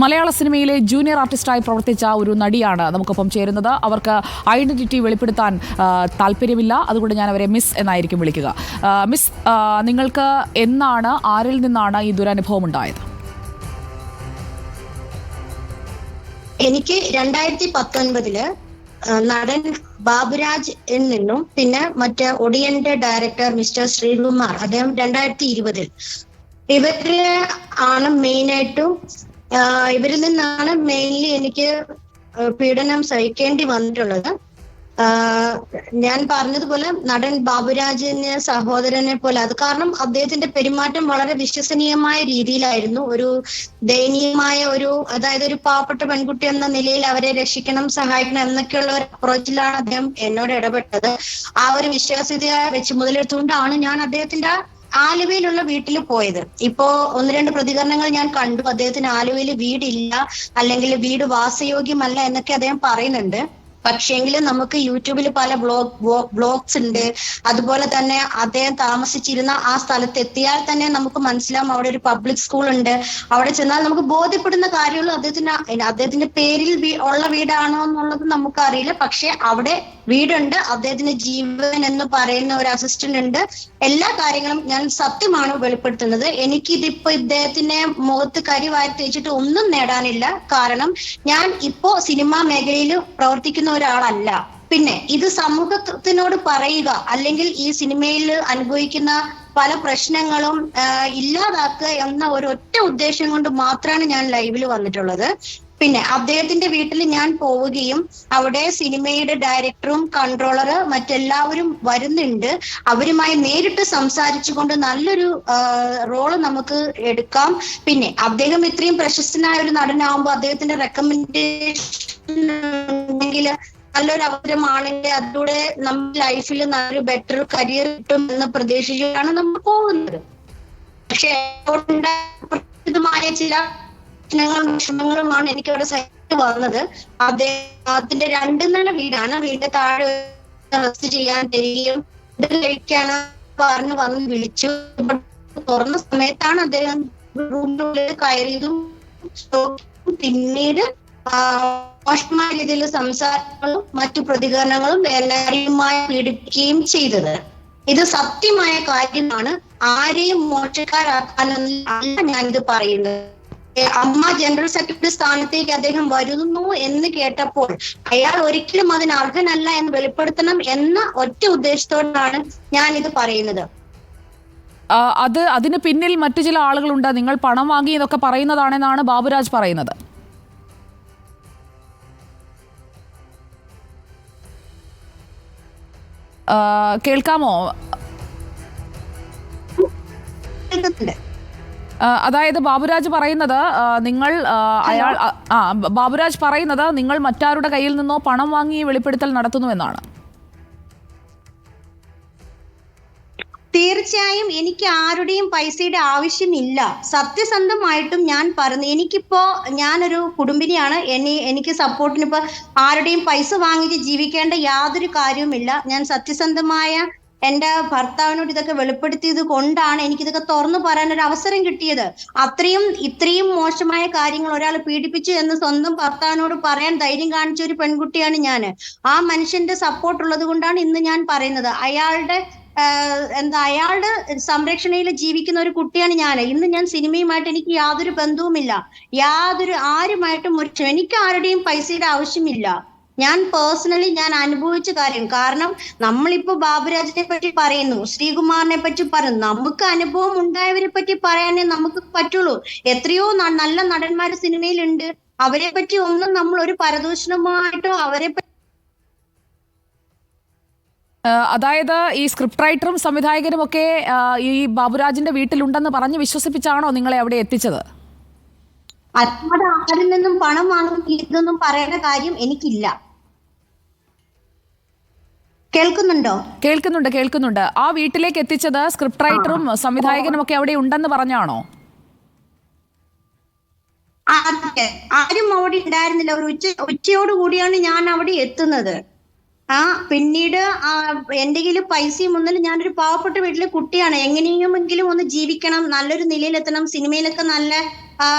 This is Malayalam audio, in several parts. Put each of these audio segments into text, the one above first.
മലയാള സിനിമയിലെ ജൂനിയർ ആർട്ടിസ്റ്റായി പ്രവർത്തിച്ച ഒരു നടിയാണ് നമുക്കൊപ്പം ചേരുന്നത്. അവർക്ക് ഐഡന്റിറ്റി വെളിപ്പെടുത്താൻ താല്പര്യമില്ല, അതുകൊണ്ട് ഞാൻ അവരെ മിസ് എന്നായിരിക്കും വിളിക്കുക. മിസ്, നിങ്ങൾക്ക് എന്നാണ്, ആരിൽ നിന്നാണ് ഈ ദുരനുഭവം ഉണ്ടായത്? എനിക്ക് 2019 നടൻ ബാബുരാജ് നിന്നും പിന്നെ മറ്റേ ഒടിയന്റെ ഡയറക്ടർ മിസ്റ്റർ ശ്രീകുമാർ, അദ്ദേഹം 2020 ഇവര് ആണ് മെയിനായിട്ടും, ഇവരിൽ നിന്നാണ് മെയിൻലി എനിക്ക് പീഡനം സഹിക്കേണ്ടി വന്നിട്ടുള്ളത്. ഞാൻ പറഞ്ഞതുപോലെ നടൻ ബാബുരാജിന് സഹോദരനെ പോലെ, അത് കാരണം അദ്ദേഹത്തിന്റെ പെരുമാറ്റം വളരെ വിശ്വസനീയമായ രീതിയിലായിരുന്നു. ഒരു ദയനീയമായ അതായത് ഒരു പാവപ്പെട്ട പെൺകുട്ടി എന്ന നിലയിൽ അവരെ രക്ഷിക്കണം, സഹായിക്കണം എന്നൊക്കെയുള്ള ഒരു അപ്രോച്ചിലാണ് അദ്ദേഹം എന്നോട് ഇടപെട്ടത്. ആ ഒരു വിശ്വാസ്യത വെച്ച് മുതലെടുത്തുകൊണ്ടാണ് ഞാൻ അദ്ദേഹത്തിന്റെ ആലുവയിലുള്ള വീട്ടിൽ പോയത്. ഇപ്പോ 1-2 പ്രതികരണങ്ങൾ ഞാൻ കണ്ടു. അദ്ദേഹത്തിന് ആലുവയിൽ വീടില്ല, അല്ലെങ്കിൽ വീട് വാസയോഗ്യമല്ല എന്നൊക്കെ അദ്ദേഹം പറയുന്നുണ്ട്. പക്ഷേങ്കിലും നമുക്ക് യൂട്യൂബിൽ പല ബ്ലോഗ്സ് ഉണ്ട്. അതുപോലെ തന്നെ അദ്ദേഹം താമസിച്ചിരുന്ന ആ സ്ഥലത്ത് എത്തിയാൽ തന്നെ നമുക്ക് മനസ്സിലാവും അവിടെ ഒരു പബ്ലിക് സ്കൂൾ ഉണ്ട്. അവിടെ ചെന്നാൽ നമുക്ക് ബോധ്യപ്പെടുന്ന കാര്യമുള്ളൂ അദ്ദേഹത്തിന്റെ പേരിൽ ഉള്ള വീടാണോ എന്നുള്ളത് നമുക്കറിയില്ല. പക്ഷെ അവിടെ വീടുണ്ട്, അദ്ദേഹത്തിന് ജീവൻ എന്ന് പറയുന്ന ഒരു അസിസ്റ്റന്റ് ഉണ്ട്. എല്ലാ കാര്യങ്ങളും ഞാൻ സത്യമാണ് വെളിപ്പെടുത്തുന്നത്. എനിക്കിതിപ്പോ ഇദ്ദേഹത്തിന്റെ മുഖത്ത് കരി വാരി തേച്ചിട്ട് ഒന്നും നേടാനില്ല. കാരണം ഞാൻ ഇപ്പോ സിനിമാ മേഖലയിൽ പ്രവർത്തിക്കുന്ന ഒരാളല്ല. പിന്നെ ഇത് സമൂഹത്തിനോട് പറയുക, അല്ലെങ്കിൽ ഈ സിനിമയിൽ അനുഭവിക്കുന്ന പല പ്രശ്നങ്ങളും ഇല്ലാതാക്കുക എന്ന ഒരൊറ്റ ഉദ്ദേശം കൊണ്ട് മാത്രമാണ് ഞാൻ ലൈവിൽ വന്നിട്ടുള്ളത്. പിന്നെ അദ്ദേഹത്തിന്റെ വീട്ടിൽ ഞാൻ പോവുകയും അവിടെ സിനിമയുടെ ഡയറക്ടറും കൺട്രോളർ മറ്റെല്ലാവരും വരുന്നുണ്ട്. അവരുമായി നേരിട്ട് സംസാരിച്ചുകൊണ്ട് നല്ലൊരു റോള് നമുക്ക് എടുക്കാം. പിന്നെ അദ്ദേഹം ഇത്രയും പ്രശസ്തനായ ഒരു നടനാകുമ്പോൾ അദ്ദേഹത്തിന്റെ റെക്കമെൻഡേഷൻ ഉണ്ടെങ്കിൽ, നല്ലൊരു അവസരമാണെങ്കിൽ അതിലൂടെ നമ്മുടെ ലൈഫിൽ നല്ലൊരു ബെറ്റർ കരിയർ കിട്ടും എന്ന് പ്രതീക്ഷിച്ചാണ് നമ്മൾ പോകുന്നത്. പക്ഷെ പ്രസിദ്ധമായ ചില വിഷമങ്ങളുമാണ് എനിക്ക് അവിടെ സഹിച്ച് വന്നത്. അദ്ദേഹത്തിന്റെ 2 നില വീടാണ്. വീടിന്റെ താഴെ റെസ്റ്റ് ചെയ്യാൻ തരികയും ഇത് കഴിക്കാണ് പറഞ്ഞ് വന്ന് വിളിച്ചു. തുറന്ന സമയത്താണ് അദ്ദേഹം റൂമിനുള്ളിൽ കയറിയതും പിന്നീട് മോശമായ രീതിയിൽ സംസാരങ്ങളും മറ്റു പ്രതികരണങ്ങളും എല്ലാവരെയുമായി പീഡിപ്പിക്കുകയും ചെയ്തത്. ഇത് സത്യമായ കാര്യമാണ്. ആരെയും മോശക്കാരാക്കാനല്ല ഞാനിത് പറയുന്നത്. അമ്മ ജനറൽ സെക്രട്ടറി സ്ഥാനത്തേക്ക് അദ്ദേഹം വരുന്നു എന്ന് കേട്ടപ്പോൾ അയാൾ ഒരിക്കലും അതിന് അർഹനല്ല എന്ന് വെളിപ്പെടുത്തണം എന്ന ഒറ്റ ഉദ്ദേശത്തോടാണ് ഞാൻ ഇത് പറയുന്നത്. അതിന് പിന്നിൽ മറ്റു ചില ആളുകളുണ്ട്, നിങ്ങൾ പണം വാങ്ങി എന്നൊക്കെ പറയുന്നതാണെന്നാണ് ബാബുരാജ് പറയുന്നത്. കേൾക്കാമോ? അതായത് ബാബുരാജ് പറയുന്നത് ബാബുരാജ് പറയുന്നത് നിങ്ങൾ മറ്റാരുടെ കയ്യിൽ നിന്നോ പണം വാങ്ങി വെളിപ്പെടുത്തൽ നടത്തുന്നു എന്നാണ്. തീർച്ചയായും എനിക്ക് ആരുടെയും പൈസയുടെ ആവശ്യമില്ല. സത്യസന്ധമായിട്ടും ഞാൻ പറഞ്ഞു, എനിക്കിപ്പോ ഞാനൊരു കുടുംബിനിയാണ്. എനിക്ക് സപ്പോർട്ടിന് ഇപ്പൊ ആരുടെയും പൈസ വാങ്ങിച്ച് ജീവിക്കേണ്ട യാതൊരു കാര്യവുമില്ല. ഞാൻ സത്യസന്ധമായ എന്റെ ഭർത്താവിനോട് ഇതൊക്കെ വെളിപ്പെടുത്തിയത് കൊണ്ടാണ് എനിക്കിതൊക്കെ തുറന്നു പറയാൻ ഒരു അവസരം കിട്ടിയത്. ഇത്രയും മോശമായ കാര്യങ്ങൾ ഒരാൾ പീഡിപ്പിച്ചു എന്ന് സ്വന്തം ഭർത്താവിനോട് പറയാൻ ധൈര്യം കാണിച്ച ഒരു പെൺകുട്ടിയാണ് ഞാൻ. ആ മനുഷ്യന്റെ സപ്പോർട്ട് ഉള്ളത് കൊണ്ടാണ് ഇന്ന് ഞാൻ പറയുന്നത്. അയാളുടെ സംരക്ഷണയിൽ ജീവിക്കുന്ന ഒരു കുട്ടിയാണ് ഞാൻ. ഇന്ന് ഞാൻ സിനിമയുമായിട്ട് എനിക്ക് യാതൊരു ബന്ധവുമില്ല. ആരുമായിട്ടും എനിക്ക് ആരുടെയും പൈസയുടെ ആവശ്യമില്ല. ഞാൻ പേഴ്സണലി ഞാൻ അനുഭവിച്ച കാര്യം, കാരണം നമ്മളിപ്പോ ബാബുരാജിനെ പറ്റി പറയുന്നു, ശ്രീകുമാറിനെ പറ്റി പറയുന്നു, നമുക്ക് അനുഭവം ഉണ്ടായവരെ പറ്റി പറയാനേ നമുക്ക് പറ്റുള്ളൂ. എത്രയോ നല്ല നടന്മാര് സിനിമയിലുണ്ട്. അവരെ പറ്റി ഒന്നും നമ്മൾ ഒരു പരദൂഷണമായിട്ടോ അവരെ പറ്റി. അതായത് ഈ സ്ക്രിപ്റ്റ് റൈറ്ററും സംവിധായകനും ഒക്കെ ഈ ബാബുരാജിന്റെ വീട്ടിലുണ്ടെന്ന് പറഞ്ഞ് വിശ്വസിപ്പിച്ചാണോ നിങ്ങളെ അവിടെ എത്തിച്ചത്? അല്ലാതെ ആരിൽ നിന്നും പണം വാങ്ങുന്ന ഇതൊന്നും പറയേണ്ട കാര്യം എനിക്കില്ല. കേൾക്കുന്നുണ്ടോ? കേൾക്കുന്നുണ്ട്. ആ വീട്ടിലേക്ക് എത്തിച്ചത് സ്ക്രിപ്റ്റ് റൈറ്ററും സംവിധായകനും ഒക്കെ അവിടെ ഉണ്ടെന്ന് പറഞ്ഞാണോ? ആരും അവിടെ ഉണ്ടായിരുന്നില്ല. ഒരു ഉച്ചയോട് കൂടിയാണ് ഞാൻ അവിടെ എത്തുന്നത്. പിന്നീട് എന്റെ കയ്യിൽ പൈസയും ഒന്നിലും, ഞാനൊരു പാവപ്പെട്ട വീട്ടിലെ കുട്ടിയാണ്. എങ്ങനെയെങ്കിലും ഒന്ന് ജീവിക്കണം, നല്ലൊരു നിലയിലെത്തണം, സിനിമയിലൊക്കെ നല്ല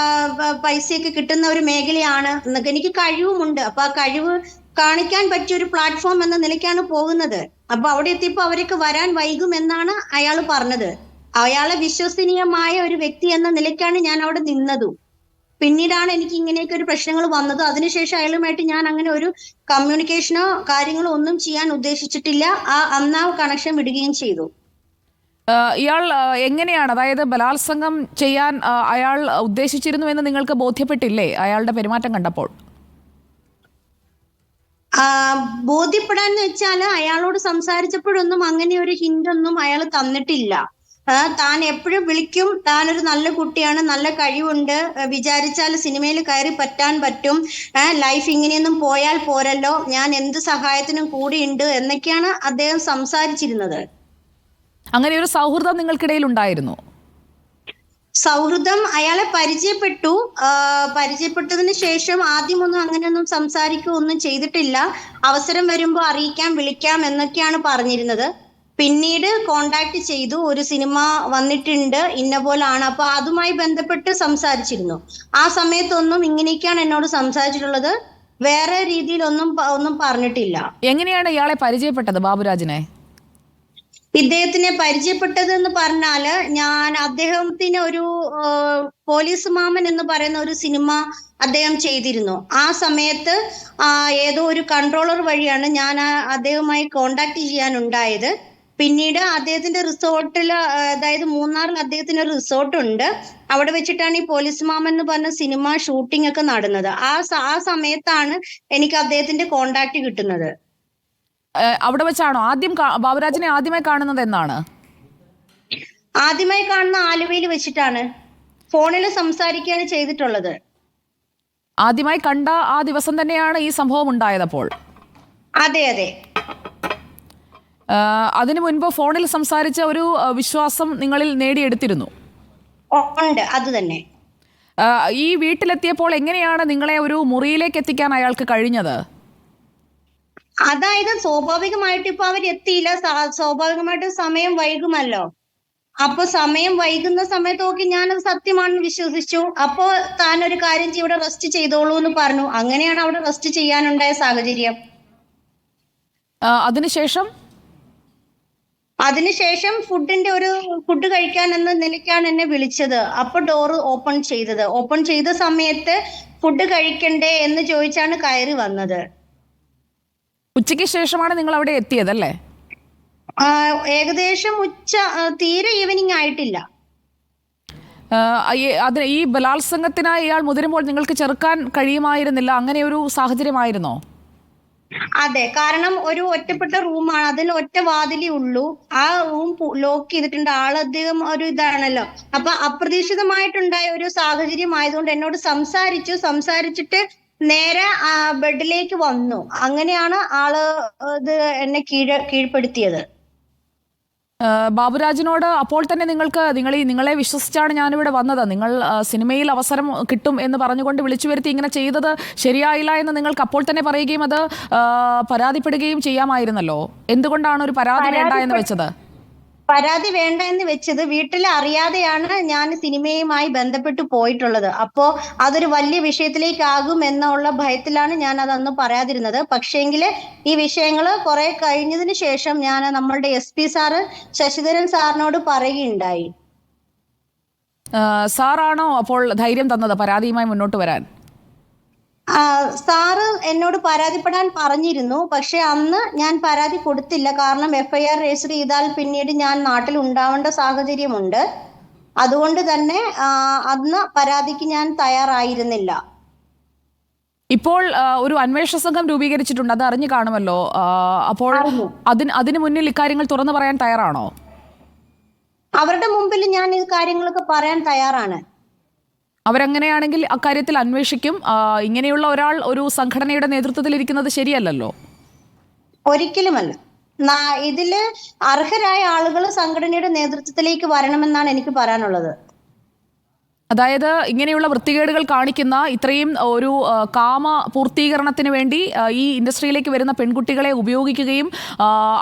പൈസയൊക്കെ കിട്ടുന്ന ഒരു മേഖലയാണ് എന്നൊക്കെ, എനിക്ക് കഴിവുമുണ്ട്. അപ്പൊ ആ കഴിവ് കാണിക്കാൻ പറ്റിയ ഒരു പ്ലാറ്റ്ഫോം എന്ന നിലയ്ക്കാണ് പോകുന്നത്. അപ്പൊ അവിടെ എത്തിയപ്പോ അവർക്ക് വരാൻ വൈകുമെന്നാണ് അയാൾ പറഞ്ഞത്. അയാളെ വിശ്വസനീയമായ ഒരു വ്യക്തി എന്ന നിലയ്ക്കാണ് ഞാൻ അവിടെ നിന്നതും. പിന്നീടാണ് എനിക്ക് ഇങ്ങനെയൊക്കെ ഒരു പ്രശ്നങ്ങൾ വന്നത്. അതിനുശേഷം അയാളുമായിട്ട് ഞാൻ അങ്ങനെ ഒരു കമ്മ്യൂണിക്കേഷനോ കാര്യങ്ങളോ ഒന്നും ചെയ്യാൻ ഉദ്ദേശിച്ചിട്ടില്ല. അന്ന് ആ കണക്ഷൻ വിടുകയും ചെയ്തു. ഇയാൾ എങ്ങനെയാണ്, അതായത് ബലാത്സംഗം ചെയ്യാൻ അയാൾ ഉദ്ദേശിച്ചിരുന്നു എന്ന് നിങ്ങൾക്ക് ബോധ്യപ്പെട്ടില്ലേ അയാളുടെ പെരുമാറ്റം കണ്ടപ്പോൾ? ബോധ്യപ്പെടാന്ന് വെച്ചാൽ അയാളോട് സംസാരിച്ചപ്പോഴൊന്നും അങ്ങനെ ഒരു ഹിന്റ് ഒന്നും അയാൾ തന്നിട്ടില്ല. താൻ എപ്പോഴും വിളിക്കും, താൻ ഒരു നല്ല കുട്ടിയാണ്, നല്ല കഴിവുണ്ട്, വിചാരിച്ചാൽ സിനിമയിൽ കയറി പറ്റും, ലൈഫ് ഇങ്ങനെയൊന്നും പോയാൽ പോരല്ലോ, ഞാൻ എന്ത് സഹായത്തിനും കൂടിയുണ്ട് എന്നൊക്കെയാണ് അദ്ദേഹം സംസാരിച്ചിരുന്നത്. അങ്ങനെ ഒരു സൗഹൃദം നിങ്ങൾക്കിടയിൽ ഉണ്ടായിരുന്നു? സൗഹൃദം അയാളെ പരിചയപ്പെട്ടതിന് ശേഷം ആദ്യമൊന്നും അങ്ങനെയൊന്നും സംസാരിക്കുക ഒന്നും ചെയ്തിട്ടില്ല. അവസരം വരുമ്പോൾ അറിയിക്കാം, വിളിക്കാം എന്നൊക്കെയാണ് പറഞ്ഞിരുന്നത്. പിന്നീട് കോണ്ടാക്ട് ചെയ്തു, ഒരു സിനിമ വന്നിട്ടുണ്ട്, ഇന്ന പോലാണ്, അപ്പൊ അതുമായി ബന്ധപ്പെട്ട് സംസാരിച്ചിരുന്നു. ആ സമയത്തൊന്നും ഇങ്ങനെയൊക്കെയാണ് എന്നോട് സംസാരിച്ചിട്ടുള്ളത്, വേറെ ഒന്നും പറഞ്ഞിട്ടില്ല. എങ്ങനെയാണ് ഇയാളെ പരിചയപ്പെട്ടത്, ബാബുരാജിനെ? ഇദ്ദേഹത്തിനെ പരിചയപ്പെട്ടത് എന്ന് പറഞ്ഞാല്, ഞാൻ അദ്ദേഹത്തിന് ഒരു പോലീസ് മാമൻ എന്ന് പറയുന്ന ഒരു സിനിമ അദ്ദേഹം ചെയ്തിരുന്നു. ആ സമയത്ത് ഏതോ ഒരു കൺട്രോളർ വഴിയാണ് ഞാൻ അദ്ദേഹവുമായി കോണ്ടാക്ട് ചെയ്യാനുണ്ടായത്. പിന്നീട് അദ്ദേഹത്തിന്റെ റിസോർട്ടിൽ, അതായത് മൂന്നാറിൽ അദ്ദേഹത്തിന് ഒരു റിസോർട്ട് ഉണ്ട്, അവിടെ വെച്ചിട്ടാണ് ഈ പോലീസ് മാമൻ എന്ന് പറഞ്ഞ സിനിമ ഷൂട്ടിംഗ് ഒക്കെ നടന്നത്. ആ സമയത്താണ് എനിക്ക് അദ്ദേഹത്തിന്റെ കോണ്ടാക്ട് കിട്ടുന്നത്. അവിടെ വെച്ചാണോ ബാബുരാജിനെ ആദ്യമായി കാണുന്നത്? എന്നാണ് ആദ്യമായി കാണുന്ന? ആലുവയിൽ വെച്ചിട്ടാണ്, ഫോണിൽ സംസാരിക്കുകയാണ് ചെയ്തിട്ടുള്ളത്. ആദ്യമായി കണ്ട ആ ദിവസം തന്നെയാണ് ഈ സംഭവം ഉണ്ടായതപ്പോൾ? അതെ അതെ. അതിനു മുൻപ് ഫോണിൽ സംസാരിച്ച ഒരു വിശ്വാസം നിങ്ങളിൽ നേടിയെടുത്തിരുന്നു? ഉണ്ട്, അത് തന്നെ. ഈ വീട്ടിലെത്തിയപ്പോൾ എങ്ങനെയാണ് നിങ്ങളെ ഒരു മുറിയിലേക്ക് എത്തിക്കാൻ അയാൾക്ക് കഴിഞ്ഞത്? അതായത് സ്വാഭാവികമായിട്ട് ഇപ്പൊ അവരെത്തിയില്ല, സ്വാഭാവികമായിട്ട് സമയം വൈകുമല്ലോ. അപ്പൊ സമയം വൈകുന്ന സമയത്ത് നോക്കി ഞാനത് സത്യമാണെന്ന് വിശ്വസിച്ചു. അപ്പോ താൻ ഒരു കാര്യം ഇവിടെ റെസ്റ്റ് ചെയ്തോളൂ എന്ന് പറഞ്ഞു. അങ്ങനെയാണ് അവിടെ റെസ്റ്റ് ചെയ്യാനുണ്ടായ സാഹചര്യം. അതിനുശേഷം ഫുഡ് കഴിക്കാൻ എന്ന നിലയ്ക്കാണ് എന്നെ വിളിച്ചത്. അപ്പൊ ഡോറ് ഓപ്പൺ ചെയ്ത സമയത്ത് ഫുഡ് കഴിക്കണ്ടേ എന്ന് ചോദിച്ചാണ് കയറി വന്നത്. ഉച്ചയ്ക്ക് ശേഷമാണ് നിങ്ങൾ അവിടെ എത്തിയതല്ലേ? ഏകദേശം തീരെ ഈവനിങ് ആയിട്ടില്ല. ഈ ബലാത്സംഗത്തിനായി ഇയാൾ മുതിരുമ്പോൾ നിങ്ങൾക്ക് ചെറുക്കാൻ കഴിയുമായിരുന്നില്ല, അങ്ങനെ ഒരു സാഹചര്യമായിരുന്നോ? അതെ, കാരണം ഒരു ഒറ്റപ്പെട്ട റൂമാണ്, അതിൽ ഒറ്റ വാതിലേ ഉള്ളൂ. ആ റൂം ലോക്ക് ചെയ്തിട്ടുണ്ട്. ആളധികം ഒരു ഇതാണല്ലോ. അപ്പൊ അപ്രതീക്ഷിതമായിട്ടുണ്ടായ ഒരു സാഹചര്യം ആയതുകൊണ്ട് എന്നോട് സംസാരിച്ചിട്ട് നേരെ ബെഡിലേക്ക് വന്നു. അങ്ങനെയാണ് ആള് ഇത് എന്നെ കീഴ്പ്പെടുത്തിയത്. ബാബുരാജിനോട് അപ്പോൾ തന്നെ നിങ്ങളെ വിശ്വസിച്ചാണ് ഞാനിവിടെ വന്നത്, നിങ്ങൾ സിനിമയിൽ അവസരം കിട്ടും എന്ന് പറഞ്ഞുകൊണ്ട് വിളിച്ചു വരുത്തി ഇങ്ങനെ ചെയ്തത് ശരിയായില്ല എന്ന് നിങ്ങൾക്ക് അപ്പോൾ തന്നെ പറയുകയും അത് പരാതിപ്പെടുകയും ചെയ്യാമായിരുന്നല്ലോ. എന്തുകൊണ്ടാണ് ഒരു പരാതി വേണ്ട എന്ന് വെച്ചത്? പരാതി വേണ്ട എന്ന് വെച്ചത്, വീട്ടിൽ അറിയാതെയാണ് ഞാൻ സിനിമയുമായി ബന്ധപ്പെട്ട് പോയിട്ടുള്ളത്. അപ്പോ അതൊരു വലിയ വിഷയത്തിലേക്കാകും എന്നുള്ള ഭയത്തിലാണ് ഞാൻ അതൊന്നും പറയാതിരുന്നത്. പക്ഷേങ്കിൽ ഈ വിഷയങ്ങൾ കുറെ കഴിഞ്ഞതിന് ശേഷം ഞാൻ നമ്മളുടെ SP സാറ് ശശിധരൻ സാറിനോട് പറയുകയുണ്ടായി. സാറാണോ അപ്പോൾ ധൈര്യം തന്നത് പരാതിയുമായി മുന്നോട്ട് വരാൻ? സാറ് എന്നോട് പരാതിപ്പെടാൻ പറഞ്ഞിരുന്നു. പക്ഷെ അന്ന് ഞാൻ പരാതി കൊടുത്തില്ല. കാരണം FIR രജിസ്റ്റർ ചെയ്താൽ പിന്നീട് ഞാൻ നാട്ടിൽ ഉണ്ടാവേണ്ട സാഹചര്യമുണ്ട്. അതുകൊണ്ട് തന്നെ അന്ന് പരാതിക്ക് ഞാൻ തയ്യാറായിരുന്നില്ല. ഇപ്പോൾ ഒരു അന്വേഷണ സംഘം രൂപീകരിച്ചിട്ടുണ്ട്, അത് അറിഞ്ഞു കാണുമല്ലോ. അപ്പോൾ അതിനു മുന്നിൽ ഇക്കാര്യങ്ങൾ തുറന്നു പറയാൻ തയ്യാറാണോ? അവരുടെ മുമ്പിൽ ഞാൻ ഈ കാര്യങ്ങളൊക്കെ പറയാൻ തയ്യാറാണ്. അവരങ്ങനെയാണെങ്കിൽ അക്കാര്യത്തിൽ അന്വേഷിക്കും. ഇങ്ങനെയുള്ള ഒരാൾ ഒരു സംഘടനയുടെ നേതൃത്വത്തിൽ ഇരിക്കുന്നത് ശരിയല്ലല്ലോ. ഒരിക്കലുമല്ല. ഇതില് അർഹരായ ആളുകൾ സംഘടനയുടെ നേതൃത്വത്തിലേക്ക് വരണമെന്നാണ് എനിക്ക് പറയാനുള്ളത്. അതായത് ഇങ്ങനെയുള്ള വൃത്തികേടുകൾ കാണിക്കുന്ന ഇത്രയും ഒരു കാമ പൂർത്തീകരണത്തിന് വേണ്ടി ഈ ഇൻഡസ്ട്രിയിലേക്ക് വരുന്ന പെൺകുട്ടികളെ ഉപയോഗിക്കുകയും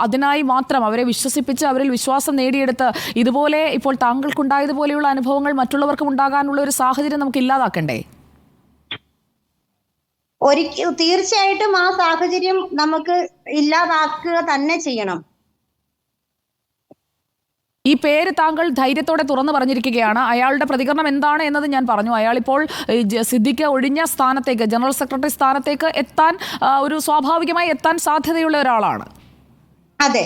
അതിനായി മാത്രം അവരെ വിശ്വസിപ്പിച്ച് അവരിൽ വിശ്വാസം നേടിയെടുത്ത് ഇതുപോലെ ഇപ്പോൾ താങ്കൾക്കുണ്ടായതുപോലെയുള്ള അനുഭവങ്ങൾ മറ്റുള്ളവർക്കും ഉണ്ടാകാനുള്ള ഒരു സാഹചര്യം നമുക്ക് ഇല്ലാതാക്കണ്ടേ? തീർച്ചയായിട്ടും ആ സാഹചര്യം നമുക്ക് ഇല്ലാതാക്കുക തന്നെ ചെയ്യണം. ഈ പേര് താങ്കൾ ധൈര്യത്തോടെ തുറന്നു പറഞ്ഞിരിക്കുകയാണ്. അയാളുടെ പ്രതികരണം എന്താണ് എന്നത് ഞാൻ പറഞ്ഞു. അയാൾ ഇപ്പോൾ സിദ്ദിഖ് ഒഴിഞ്ഞ സ്ഥാനത്തേക്ക്, ജനറൽ സെക്രട്ടറി സ്ഥാനത്തേക്ക് എത്താൻ സ്വാഭാവികമായി എത്താൻ സാധ്യതയുള്ള ഒരാളാണ്. അതെ.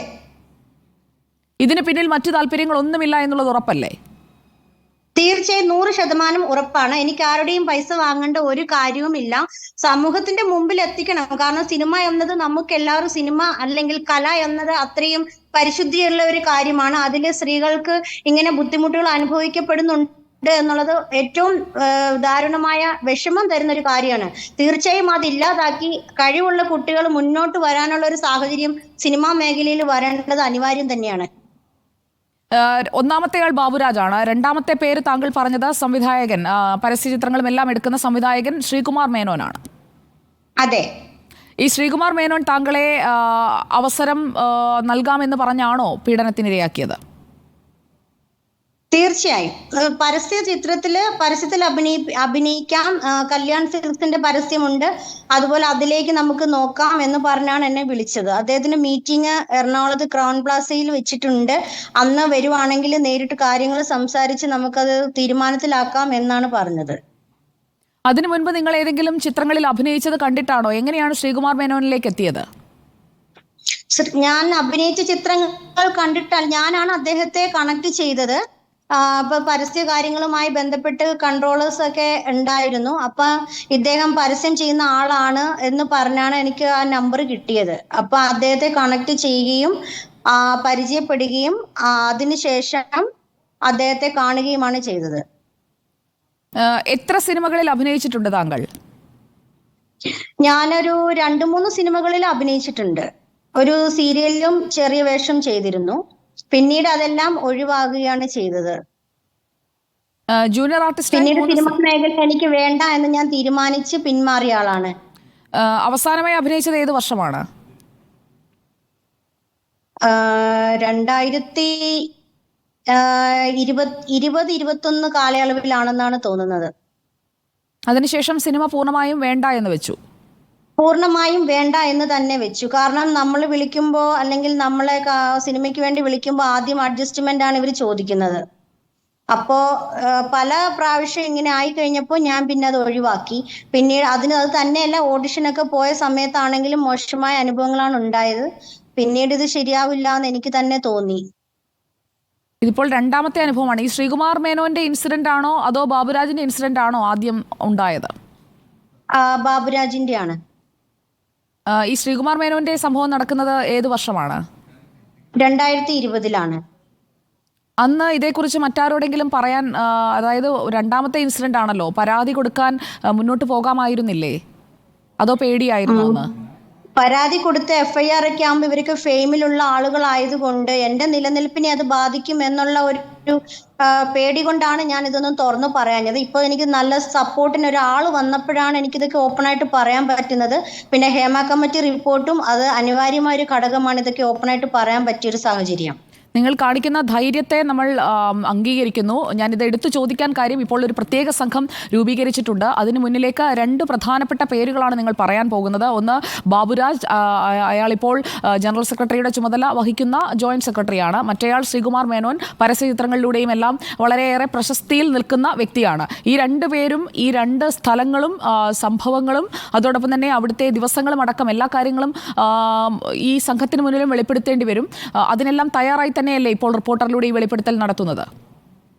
ഇതിന് പിന്നിൽ മറ്റു താല്പര്യങ്ങളൊന്നുമില്ല എന്നുള്ളത് ഉറപ്പല്ലേ? തീർച്ചയായും 100% ഉറപ്പാണ്. എനിക്ക് ആരുടെയും പൈസ വാങ്ങേണ്ട ഒരു കാര്യവുമില്ല. സമൂഹത്തിന്റെ മുമ്പിൽ എത്തിക്കണം. കാരണം സിനിമ എന്നത് നമുക്ക് എല്ലാവരും, സിനിമ അല്ലെങ്കിൽ കല എന്നത് അത്രയും പരിശുദ്ധിയുള്ള ഒരു കാര്യമാണ്. അതിൽ സ്ത്രീകൾക്ക് ഇങ്ങനെ ബുദ്ധിമുട്ടുകൾ അനുഭവിക്കപ്പെടുന്നുണ്ട് എന്നുള്ളത് ഏറ്റവും ദാരുണമായ വിഷമം തരുന്ന ഒരു കാര്യമാണ്. തീർച്ചയായും അതില്ലാതാക്കി കഴിവുള്ള കുട്ടികൾ മുന്നോട്ട് വരാനുള്ള ഒരു സാഹചര്യം സിനിമാ മേഖലയിൽ വരേണ്ടത് അനിവാര്യം തന്നെയാണ്. ഒന്നാമത്തെ ആൾ ബാബുരാജാണ്. രണ്ടാമത്തെ പേര് താങ്കൾ പറഞ്ഞത് സംവിധായകൻ, പരസ്യചിത്രങ്ങളും എല്ലാം എടുക്കുന്ന സംവിധായകൻ ശ്രീകുമാർ മേനോനാണ്. അതെ. ഈ ശ്രീകുമാർ മേനോൻ താങ്കളെ അവസരം നൽകാമെന്ന് പറഞ്ഞാണോ പീഡനത്തിനിരയാക്കിയത്? തീർച്ചയായും. പരസ്യത്തിൽ അഭിനയിക്കാം. കല്യാൺ സിൽക്സിന്റെ പരസ്യമുണ്ട്, അതുപോലെ അതിലേക്ക് നമുക്ക് നോക്കാം എന്ന് പറഞ്ഞാണ് എന്നെ വിളിച്ചത്. അദ്ദേഹത്തിന് മീറ്റിംഗ് എറണാകുളത്ത് ക്രൗൺ പ്ലാസയിൽ വെച്ചിട്ടുണ്ട്. അന്ന് വരുവാണെങ്കിൽ നേരിട്ട് കാര്യങ്ങൾ സംസാരിച്ച് നമുക്കത് തീരുമാനത്തിലാക്കാം എന്നാണ് പറഞ്ഞത്. അതിനു മുൻപ് നിങ്ങൾ ഏതെങ്കിലും ചിത്രങ്ങളിൽ അഭിനയിച്ചത് കണ്ടിട്ടാണോ? എങ്ങനെയാണ് ശ്രീകുമാർ മേനോനിലേക്ക് എത്തിയത്? ഞാൻ അഭിനയിച്ച ചിത്രങ്ങൾ കണ്ടിട്ടാൽ ഞാനാണ് അദ്ദേഹത്തെ കണക്ട് ചെയ്തത്. അപ്പൊ പരസ്യ കാര്യങ്ങളുമായി ബന്ധപ്പെട്ട് കൺട്രോളേഴ്സ് ഒക്കെ ഉണ്ടായിരുന്നു. അപ്പൊ ഇദ്ദേഹം പരസ്യം ചെയ്യുന്ന ആളാണ് എന്ന് പറഞ്ഞാണ് എനിക്ക് ആ നമ്പർ കിട്ടിയത്. അപ്പൊ അദ്ദേഹത്തെ കണക്ട് ചെയ്യുകയും പരിചയപ്പെടുകയും അതിനുശേഷം അദ്ദേഹത്തെ കാണുകയുമാണ് ചെയ്തത്. എത്ര സിനിമകളിൽ അഭിനയിച്ചിട്ടുണ്ട് താങ്കൾ? ഞാനൊരു 2-3 സിനിമകളിൽ അഭിനയിച്ചിട്ടുണ്ട്. ഒരു സീരിയലിലും ചെറിയ വേഷം ചെയ്തിരുന്നു. പിന്നീട് അതെല്ലാം ഒഴിവാകുകയാണ് ചെയ്തത്. ജൂനിയർ ആർട്ടിസ്റ്റ് പിന്നീട് സിനിമ മേഖല എനിക്ക് വേണ്ട എന്ന് ഞാൻ തീരുമാനിച്ച് പിന്മാറിയ ആളാണ്. അവസാനമായി അഭിനയിച്ചത് ഏത് വർഷമാണ്? 2020-21 കാലയളവിലാണെന്നാണ് തോന്നുന്നത്. അതിനുശേഷം സിനിമ പൂർണ്ണമായും വേണ്ട എന്ന് വെച്ചു? പൂർണ്ണമായും വേണ്ട എന്ന് തന്നെ വെച്ചു. കാരണം നമ്മൾ വിളിക്കുമ്പോൾ, അല്ലെങ്കിൽ നമ്മളെ സിനിമയ്ക്ക് വേണ്ടി വിളിക്കുമ്പോൾ ആദ്യം അഡ്ജസ്റ്റ്മെന്റ് ആണ് ഇവർ ചോദിക്കുന്നത്. അപ്പോ പല പ്രാവശ്യം ഇങ്ങനെ ആയി കഴിഞ്ഞപ്പോൾ ഞാൻ പിന്നെ അത് ഒഴിവാക്കി. പിന്നീട് അത് തന്നെയല്ല, ഓഡിഷനൊക്കെ പോയ സമയത്താണെങ്കിലും മോശമായ അനുഭവങ്ങളാണ് ഉണ്ടായത്. പിന്നീട് ഇത് ശരിയാവില്ല എന്ന് എനിക്ക് തന്നെ തോന്നി. ഇതിപ്പോൾ രണ്ടാമത്തെ അനുഭവമാണ്. ഈ ശ്രീകുമാർ മേനോന്റെ ഇൻസിഡന്റ് ആണോ അതോ ബാബുരാജിന്റെ ഇൻസിഡന്റ് ആണോ ആദ്യം ഉണ്ടായത്? ബാബുരാജിന്റെ ആണ്. ഈ ശ്രീകുമാർ മേനോന്റെ സംഭവം നടക്കുന്നത് ഏത് വർഷമാണ്? 2020-ലാണ്. അന്ന് ഇതേക്കുറിച്ച് മറ്റാരോടെങ്കിലും പറയാൻ, അതായത് രണ്ടാമത്തെ ഇൻസിഡന്റ് ആണല്ലോ, പരാതി കൊടുക്കാൻ മുന്നോട്ട് പോകാമായിരുന്നില്ലേ? അതോ പേടിയായിരുന്നു അന്ന്? പരാതി കൊടുത്ത് FIR ഒക്കെ ആകുമ്പോൾ ഇവർക്ക് ഫെയിമിലുള്ള ആളുകളായതുകൊണ്ട് എന്റെ നിലനിൽപ്പിനെ അത് ബാധിക്കും എന്നുള്ള ഒരു പേടി കൊണ്ടാണ് ഞാൻ ഇതൊന്നും തുറന്നു പറയാഞ്ഞത്. ഇപ്പൊ എനിക്ക് നല്ല സപ്പോർട്ടിന് ഒരാൾ വന്നപ്പോഴാണ് എനിക്കിതൊക്കെ ഓപ്പണായിട്ട് പറയാൻ പറ്റുന്നത്. പിന്നെ ഹേമ കമ്മിറ്റി റിപ്പോർട്ടും അത് അനിവാര്യമായ ഒരു ഘടകമാണ് ഇതൊക്കെ ഓപ്പണായിട്ട് പറയാൻ പറ്റിയൊരു സാഹചര്യം. നിങ്ങൾ കാണിക്കുന്ന ധൈര്യത്തെ നമ്മൾ അംഗീകരിക്കുന്നു. ഞാനിത് എടുത്തു ചോദിക്കാൻ കാര്യം, ഇപ്പോൾ ഒരു പ്രത്യേക സംഘം രൂപീകരിച്ചിട്ടുണ്ട്. അതിന് മുന്നിലേക്ക് 2 പ്രധാനപ്പെട്ട പേരുകളാണ് നിങ്ങൾ പറയാൻ പോകുന്നത്. ഒന്ന് ബാബുരാജ്, അയാളിപ്പോൾ ജനറൽ സെക്രട്ടറിയുടെ ചുമതല വഹിക്കുന്ന ജോയിന്റ് സെക്രട്ടറിയാണ്. മറ്റേയാൾ ശ്രീകുമാർ മേനോൻ, പരസ്യചിത്രങ്ങളിലൂടെയും എല്ലാം വളരെയേറെ പ്രശസ്തിയിൽ നിൽക്കുന്ന വ്യക്തിയാണ്. ഈ 2 പേരും ഈ 2 സ്ഥലങ്ങളും സംഭവങ്ങളും അതോടൊപ്പം തന്നെ അവിടുത്തെ ദിവസങ്ങളും അടക്കം എല്ലാ കാര്യങ്ങളും ഈ സംഘത്തിന് മുന്നിലും വെളിപ്പെടുത്തേണ്ടി വരും. അതിനെല്ലാം തയ്യാറായി തന്നെയല്ലേ ഇപ്പോൾ റിപ്പോർട്ടറിലൂടെ ഈ വെളിപ്പെടുത്തൽ നടത്തുന്നത്?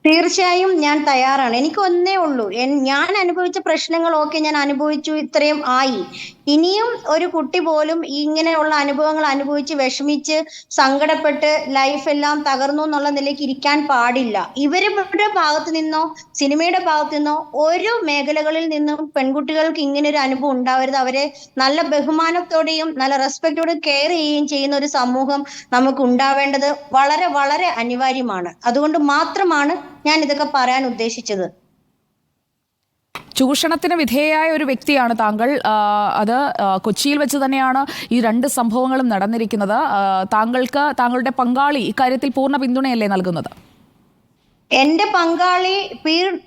തീർച്ചയായും ഞാൻ തയ്യാറാണ്. എനിക്ക് ഒന്നേ ഉള്ളൂ, ഞാൻ അനുഭവിച്ച പ്രശ്നങ്ങളൊക്കെ ഞാൻ അനുഭവിച്ചു, ഇത്രയും ആയി. ഇനിയും ഒരു കുട്ടി പോലും ഇങ്ങനെയുള്ള അനുഭവങ്ങൾ അനുഭവിച്ച് വിഷമിച്ച് സങ്കടപ്പെട്ട് ലൈഫ് എല്ലാം തകർന്നു എന്നുള്ള നിലയ്ക്ക് ഇരിക്കാൻ പാടില്ല. ഇവരുടെ ഭാഗത്ത് നിന്നോ സിനിമയുടെ ഭാഗത്ത് നിന്നോ ഒരു മേഖലകളിൽ നിന്നും പെൺകുട്ടികൾക്ക് ഇങ്ങനെ ഒരു അനുഭവം ഉണ്ടാവരുത്. അവരെ നല്ല ബഹുമാനത്തോടെയും നല്ല റെസ്പെക്റ്റോടെയും കെയർ ചെയ്യുകയും ചെയ്യുന്ന ഒരു സമൂഹം നമുക്ക് ഉണ്ടാവേണ്ടത് വളരെ വളരെ അനിവാര്യമാണ്. അതുകൊണ്ട് മാത്രമാണ് ഞാൻ ഇതൊക്കെ പറയാൻ ഉദ്ദേശിച്ചത്. ചൂഷണത്തിന് വിധേയയായ ഒരു വ്യക്തിയാണ് താങ്കൾ. അത് കൊച്ചിയിൽ വെച്ച് തന്നെയാണ് ഈ രണ്ട് സംഭവങ്ങളും നടന്നിരിക്കുന്നത്. താങ്കൾക്ക് താങ്കളുടെ പങ്കാളി ഇക്കാര്യത്തിൽ പൂർണ്ണ പിന്തുണയല്ലേ നൽകുന്നത്? എന്റെ പങ്കാളി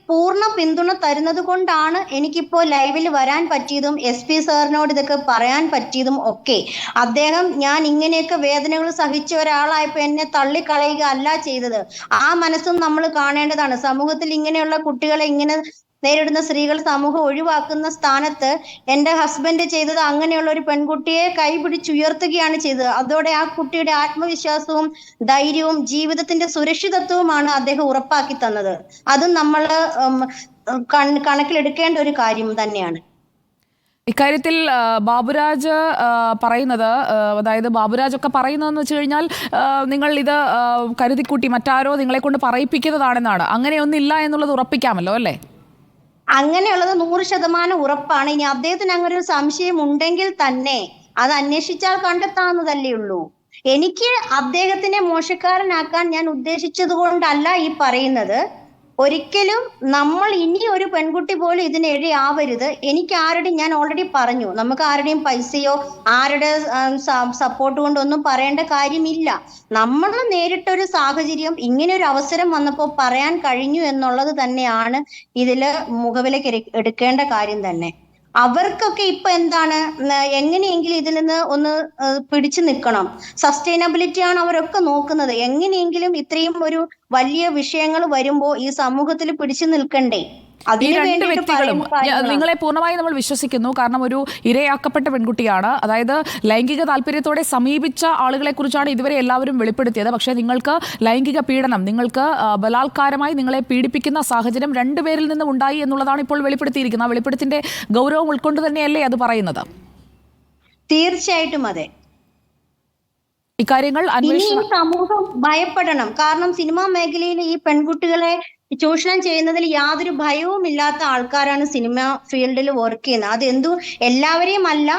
പൂർണ്ണ പിന്തുണ തരുന്നത് കൊണ്ടാണ് എനിക്കിപ്പോ ലൈവിൽ വരാൻ പറ്റിയതും SP സാറിനോട് ഇതൊക്കെ പറയാൻ പറ്റിയതും ഒക്കെ. അദ്ദേഹം ഞാൻ ഇങ്ങനെയൊക്കെ വേദനകൾ സഹിച്ച ഒരാളായപ്പോ എന്നെ തള്ളിക്കളയുക അല്ല ചെയ്തത്. ആ മനസ്സും നമ്മൾ കാണേണ്ടതാണ്. സമൂഹത്തിൽ ഇങ്ങനെയുള്ള കുട്ടികളെ ഇങ്ങനെ നേരിടുന്ന സ്ത്രീകൾ സമൂഹം ഒഴിവാക്കുന്ന സ്ഥാനത്ത് എൻ്റെ ഹസ്ബൻഡ് ചെയ്തത് അങ്ങനെയുള്ള ഒരു പെൺകുട്ടിയെ കൈപിടിച്ചുയർത്തുകയാണ് ചെയ്തത്. അതോടെ ആ കുട്ടിയുടെ ആത്മവിശ്വാസവും ധൈര്യവും ജീവിതത്തിന്റെ സുരക്ഷിതത്വവുമാണ് അദ്ദേഹം ഉറപ്പാക്കി തന്നത്. അതും നമ്മൾ കണക്കിലെടുക്കേണ്ട ഒരു കാര്യം തന്നെയാണ്. ഇക്കാര്യത്തിൽ ബാബുരാജ് പറയുന്നത്, അതായത് ബാബുരാജ് ഒക്കെ പറയുന്നതെന്ന് വെച്ച് കഴിഞ്ഞാൽ നിങ്ങൾ ഇത് കരുതിക്കൂട്ടി മറ്റാരോ നിങ്ങളെ കൊണ്ട് പറയിപ്പിക്കുന്നതാണെന്നാണ്. അങ്ങനെയൊന്നില്ല എന്നുള്ളത് ഉറപ്പിക്കാമല്ലോ അല്ലേ? അങ്ങനെയുള്ളത് 100% ഉറപ്പാണ്. ഇനി അദ്ദേഹത്തിന് അങ്ങനെ ഒരു സംശയം ഉണ്ടെങ്കിൽ തന്നെ അത് അന്വേഷിച്ചാൽ കണ്ടെത്താവുന്നതല്ലേ ഉള്ളൂ. എനിക്ക് അദ്ദേഹത്തിനെ മോശക്കാരനാക്കാൻ ഞാൻ ഉദ്ദേശിച്ചത് കൊണ്ടല്ല ഈ പറയുന്നത്. ഒരിക്കലും നമ്മൾ ഇനി ഒരു പെൺകുട്ടി പോലും ഇതിന് ഇരയാവരുത്. എനിക്ക് ആരുടെയും, ഞാൻ ഓൾറെഡി പറഞ്ഞു, നമുക്ക് ആരുടെയും പൈസയോ ആരുടെ സപ്പോർട്ട് കൊണ്ടൊന്നും പറയേണ്ട കാര്യമില്ല. നമ്മൾ നേരിട്ടൊരു സാഹചര്യം, ഇങ്ങനെ ഒരു അവസരം വന്നപ്പോൾ പറയാൻ കഴിഞ്ഞു എന്നുള്ളത് തന്നെയാണ് ഇതില് മുഖവിലേക്ക് എടുക്കേണ്ട കാര്യം തന്നെ. അവർക്കൊക്കെ ഇപ്പൊ എന്താണ്, എങ്ങനെയെങ്കിലും ഇതിൽ നിന്ന് ഒന്ന് പിടിച്ചു നിൽക്കണം. സസ്റ്റൈനബിലിറ്റി ആണ് അവരൊക്കെ നോക്കുന്നത്. എങ്ങനെയെങ്കിലും ഇത്രയും ഒരു വലിയ വിഷയങ്ങൾ വരുമ്പോ ഈ സമൂഹത്തിൽ പിടിച്ചു നിൽക്കണ്ടേ. ഈ രണ്ട് വ്യക്തികളും നിങ്ങളെ പൂർണ്ണമായി നമ്മൾ വിശ്വസിക്കുന്നു. കാരണം ഒരു ഇരയാക്കപ്പെട്ട പെൺകുട്ടിയാണ്. അതായത് ലൈംഗിക താല്പര്യത്തോടെ സമീപിച്ച ആളുകളെ കുറിച്ചാണ് ഇതുവരെ എല്ലാവരും വെളിപ്പെടുത്തിയത്. പക്ഷേ നിങ്ങൾക്ക് ലൈംഗിക പീഡനം, നിങ്ങൾക്ക് ബലാത്കാരമായി നിങ്ങളെ പീഡിപ്പിക്കുന്ന സാഹചര്യം രണ്ടുപേരിൽ നിന്നും ഉണ്ടായി എന്നുള്ളതാണ് ഇപ്പോൾ വെളിപ്പെടുത്തിയിരിക്കുന്നത്. ആ വെളിപ്പെടുത്തിന്റെ ഗൗരവം ഉൾക്കൊണ്ട് തന്നെയല്ലേ അത് പറയുന്നത്? തീർച്ചയായിട്ടും അതെ. ഇക്കാര്യങ്ങൾ സമൂഹം ഭയപ്പെടണം. കാരണം സിനിമാ മേഖലയിൽ ഈ പെൺകുട്ടികളെ ചൂഷണം ചെയ്യുന്നതിൽ യാതൊരു ഭയവും ഇല്ലാത്ത ആൾക്കാരാണ് സിനിമ ഫീൽഡിൽ വർക്ക് ചെയ്യുന്നത്. അതെന്തു എല്ലാവരെയും അല്ല,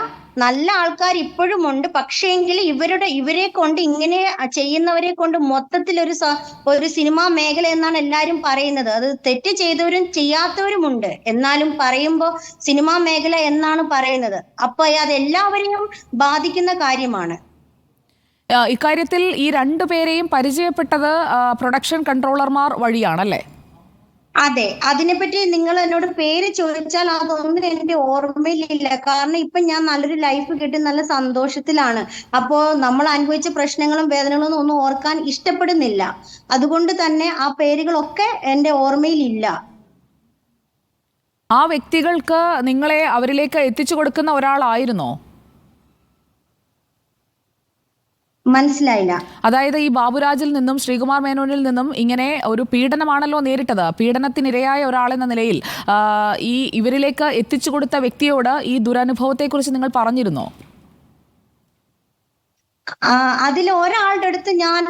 നല്ല ആൾക്കാർ ഇപ്പോഴും ഉണ്ട്. പക്ഷേങ്കിൽ ഇവരെ കൊണ്ട്, ഇങ്ങനെ ചെയ്യുന്നവരെ കൊണ്ട് മൊത്തത്തിൽ ഒരു സിനിമാ മേഖല എന്നാണ് എല്ലാവരും പറയുന്നത്. അത് തെറ്റ് ചെയ്തവരും ചെയ്യാത്തവരുമുണ്ട്. എന്നാലും പറയുമ്പോൾ സിനിമാ മേഖല എന്നാണ് പറയുന്നത്. അപ്പൊ അത് എല്ലാവരെയും ബാധിക്കുന്ന കാര്യമാണ്. ഇക്കാര്യത്തിൽ ഈ രണ്ടുപേരെയും പരിചയപ്പെട്ടത് പ്രൊഡക്ഷൻ കൺട്രോളർമാർ വഴിയാണല്ലേ? അതെ. അതിനെപ്പറ്റി നിങ്ങൾ എന്നോട് പേര് ചോദിച്ചാൽ അതൊന്നും എന്റെ ഓർമ്മയിലില്ല. കാരണം ഇപ്പൊ ഞാൻ നല്ലൊരു ലൈഫ് കിട്ടി നല്ല സന്തോഷത്തിലാണ്. അപ്പോ നമ്മൾ അനുഭവിച്ച പ്രശ്നങ്ങളും വേദനകളും ഒന്നും ഓർക്കാൻ ഇഷ്ടപ്പെടുന്നില്ല. അതുകൊണ്ട് തന്നെ ആ പേരുകളൊക്കെ എന്റെ ഓർമ്മയിലില്ല. ആ വ്യക്തികൾക്ക് നിങ്ങളെ അവരിലേക്ക് എത്തിച്ചു കൊടുക്കുന്ന ഒരാളായിരുന്നോ? മനസ്സിലായില്ല. അതായത് ഈ ബാബുരാജിൽ നിന്നും ശ്രീകുമാർ മേനോനിൽ നിന്നും ഇങ്ങനെ ഒരു പീഡനമാണല്ലോ നേരിട്ടത്. പീഡനത്തിനിരയായ ഒരാളെന്ന നിലയിൽ ഇവരിലേക്ക് എത്തിച്ചു കൊടുത്ത വ്യക്തിയോട് ഈ ദുരനുഭവത്തെക്കുറിച്ച് നിങ്ങൾ പറഞ്ഞിരുന്നോ? അതിൽ ഒരാളുടെ അടുത്ത് ഞാൻ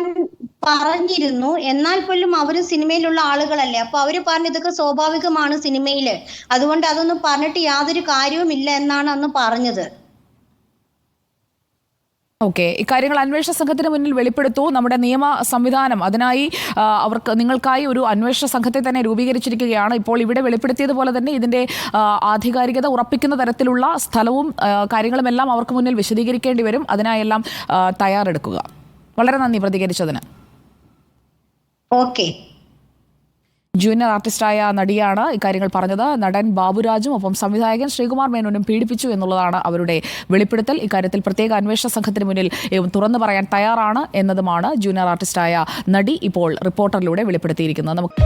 പറഞ്ഞിരുന്നു. എന്നാൽ പോലും അവര് സിനിമയിലുള്ള ആളുകളല്ലേ. അപ്പൊ അവര് പറഞ്ഞു ഇതൊക്കെ സ്വാഭാവികമാണ് സിനിമയില്, അതുകൊണ്ട് അതൊന്നും പറഞ്ഞിട്ട് യാതൊരു കാര്യവും ഇല്ല എന്നാണ് അന്ന് പറഞ്ഞത്. ഓക്കെ. ഇക്കാര്യങ്ങൾ അന്വേഷണ സംഘത്തിന് മുന്നിൽ വെളിപ്പെടുത്തൂ. നമ്മുടെ നിയമ സംവിധാനം അതിനായി നിങ്ങൾക്കായി ഒരു അന്വേഷണ സംഘത്തെ തന്നെ രൂപീകരിച്ചിരിക്കുകയാണ്. ഇപ്പോൾ ഇവിടെ വെളിപ്പെടുത്തിയതുപോലെ തന്നെ ഇതിന്റെ ആധികാരികത ഉറപ്പിക്കുന്ന തരത്തിലുള്ള സ്ഥലവും കാര്യങ്ങളുമെല്ലാം അവർക്ക് മുന്നിൽ വിശദീകരിക്കേണ്ടി വരും. അതിനായെല്ലാം തയ്യാറെടുക്കുക. വളരെ നന്ദി പ്രതികരിച്ചതിന്. ഓക്കെ. ജൂനിയർ ആർട്ടിസ്റ്റായ നടിയാണ് ഇക്കാര്യങ്ങൾ പറഞ്ഞത്. നടൻ ബാബുരാജും ഒപ്പം സംവിധായകൻ ശ്രീകുമാർ മേനോനും പീഡിപ്പിച്ചു എന്നുള്ളതാണ് അവരുടെ വെളിപ്പെടുത്തൽ. ഇക്കാര്യത്തിൽ പ്രത്യേക അന്വേഷണ സംഘത്തിന് മുന്നിൽ തുറന്നു പറയാൻ തയ്യാറാണ് എന്നതുമാണ് ജൂനിയർ ആർട്ടിസ്റ്റായ നടി ഇപ്പോൾ റിപ്പോർട്ടറിലൂടെ വെളിപ്പെടുത്തിയിരിക്കുന്നത്. നമുക്ക്